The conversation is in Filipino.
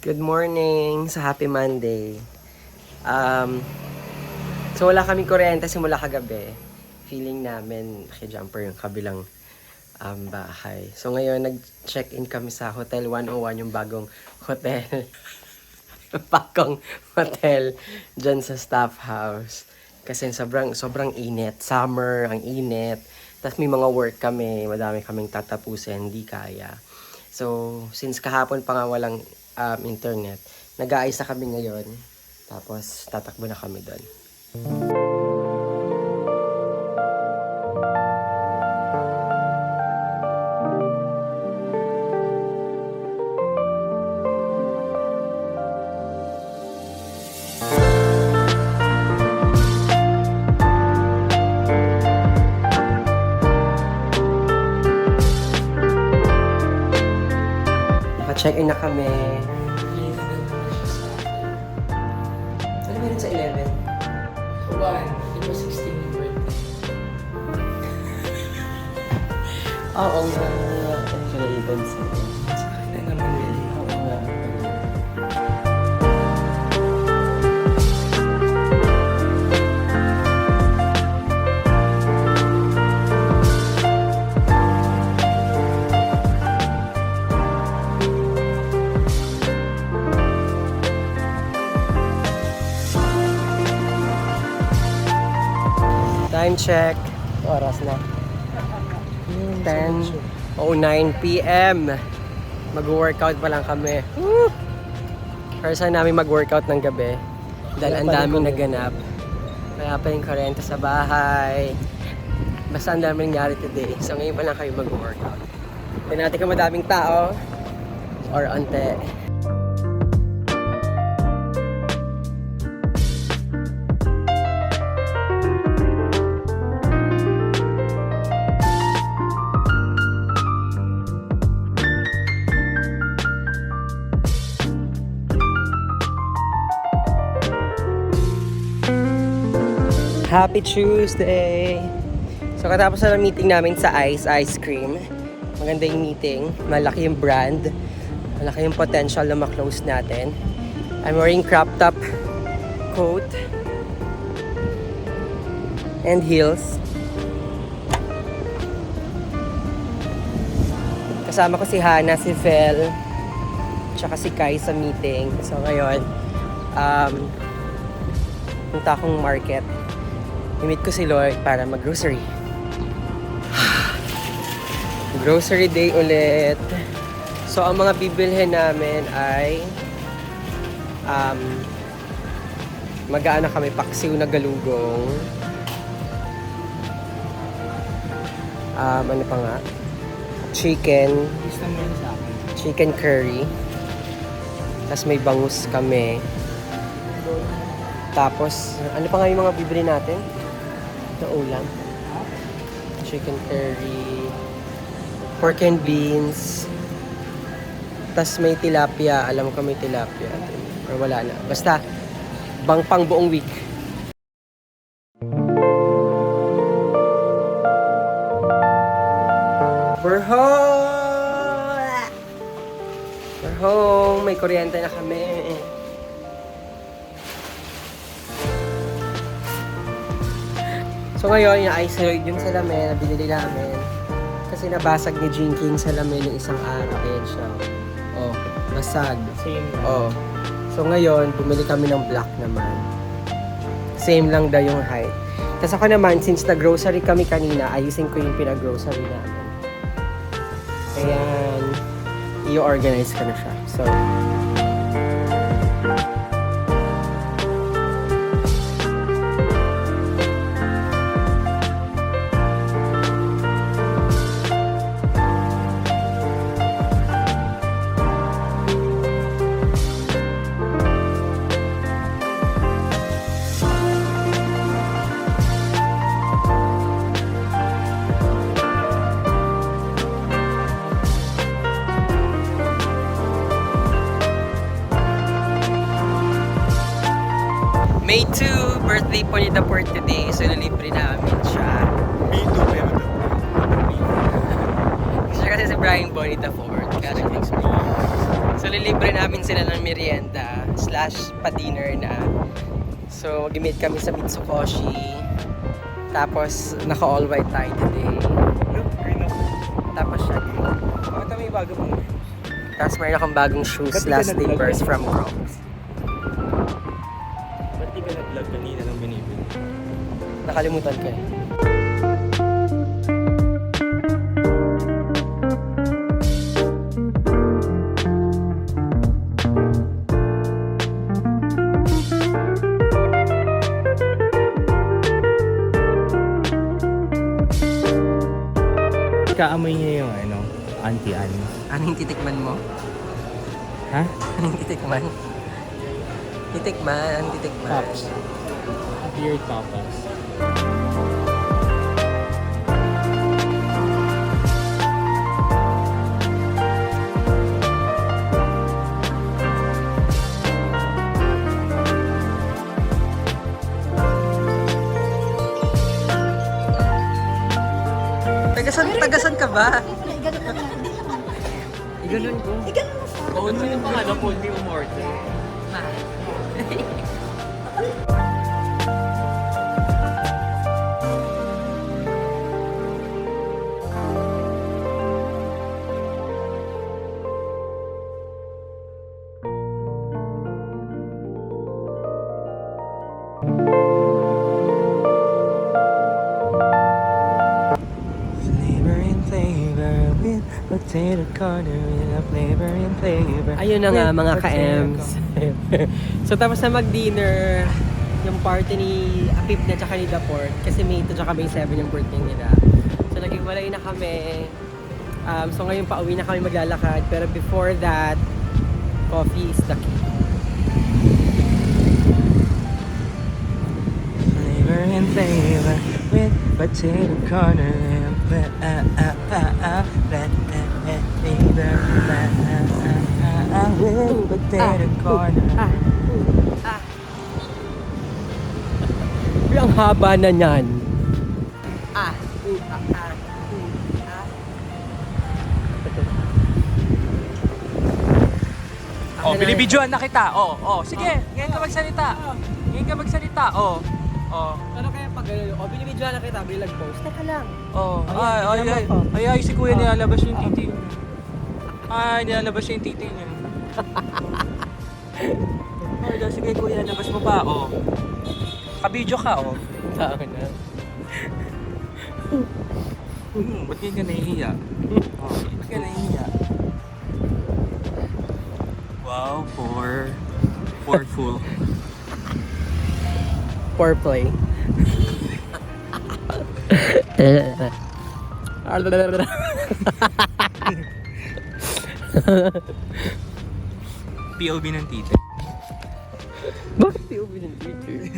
Good morning sa Happy Monday. So wala kaming kuryente simula kagabi. Feeling namin naki-jumper yung kabilang bahay. So ngayon nag-check-in kami sa Hotel 101, yung bagong hotel. Bagong hotel dyan sa staff house. Kasi sobrang init. Summer, ang init. Tapos may mga work kami. Madami kaming tatapusin. Hindi kaya. So, since kahapon pa nga walang internet, nag-aayos na kami ngayon. Tapos, tatakbo na kami doon. Naka-check-in na kami. Ano meron sa 11? 1, it was 16 yung birthday. Oo nga. Ano siya na-ibon sa'yo? Sa akin na naman, really. Oo nga. Time check. Oras na. 10:09 p.m. Mag-workout pa lang kami. Woo! First time namin mag-workout ng gabi. Dahil ang daming naganap. Kaya pa yung kuryente sa bahay. Basta ang daming nangyari today. So ngayon pa lang kayo mag-workout. Tignan natin kung madaming tao or onte. Happy Tuesday! So katapos na ng meeting namin sa Ice Cream. Maganda yung meeting. Malaki yung brand. Malaki yung potential na ma-close natin. I'm wearing crop top coat and heels. Kasama ko si Hannah, si Fel, tsaka si Kai sa meeting. So ngayon, punta akong market. I-meet ko si Lloyd para mag-grocery. Grocery day ulit. So, ang mga bibilhin namin ay mag-aana kami paksiw na galugong. Ano pa nga? Chicken. Gusto mo yun sa akin. Chicken curry. Tapos may bangus kami. Tapos, ano pa nga yung mga bibili natin? Na ulam. Chicken curry, pork and beans, tas may tilapia. Alam ko may tilapia. Or wala na. Basta, pang buong week. We're home! We're home! May kuryente na kami. So ngayon, yung-ice yung salamin na binili namin. Kasi nabasag ni Jinky yung salamin ng isang araw. Ayan siya. Oh, basag. Same. Oh. So ngayon, bumili kami ng black naman. Same lang daw yung height. Tapos ako naman, since nag-grocery kami kanina, ayusin ko yung pinag-grocery namin. Ayan. I-organize ko na siya. So, May 2, birthday po ni Daport today. So, nalibre namin siya. Me too, pero Siya kasi si Brian Bonita Ford. Kaya nag-experience. So, lilibre namin sila ng merienda / pa-dinner na. So, mag-meet kami sa Mitsukoshi. Tapos, naka-all white tayo today. Look, green ako. Tapos siya green. Bakit may bago pang Tapos mayroon akong bagong shoes Ba't di ka last nag-vlog slippers kanina? from Crocs. Ba't di ka nag-vlog kanina ng binibili? Nakalimutan ko eh. Kaamoy niya yung Auntie Anne. Anong titikman mo? Ha? Anong titikman? Titikman, anong titikman? Pops. Beer tapas. Tagasan ka ba? Iganon ko. Oo, sino pa nga na po hindi umorder? Potato corner with a flavor and flavor. Ayun na nga mga ka-Ems. So tapos na mag-dinner, yung party ni Apip na tsaka ni Daport, kasi May 2 tsaka May 7 yung birthday nila. So naging walay na kami. So ngayon pa uwi na kami maglalakad, pero before that, coffee is the key. Flavor and flavor with potato corner and with potato corner. Uy, ang haba na niyan. Oh, binibidyoan na kita. Sige, ngayon ka magsalita. Ngayon ka magsalita. Ano kaya pag binibidyoan na kita, bilag post. Teka lang. Ay, si kuya nilalabas yung titi niya. Ay, nilalabas yung titi niya. Sige kuya, labas mo pa, Kabidyo ka, Tao na. Ba't ngayon ka nahihiya? Ba't ka nahihiya? Wow, for full. For play. POV ng titi. Bakit yung binibigay?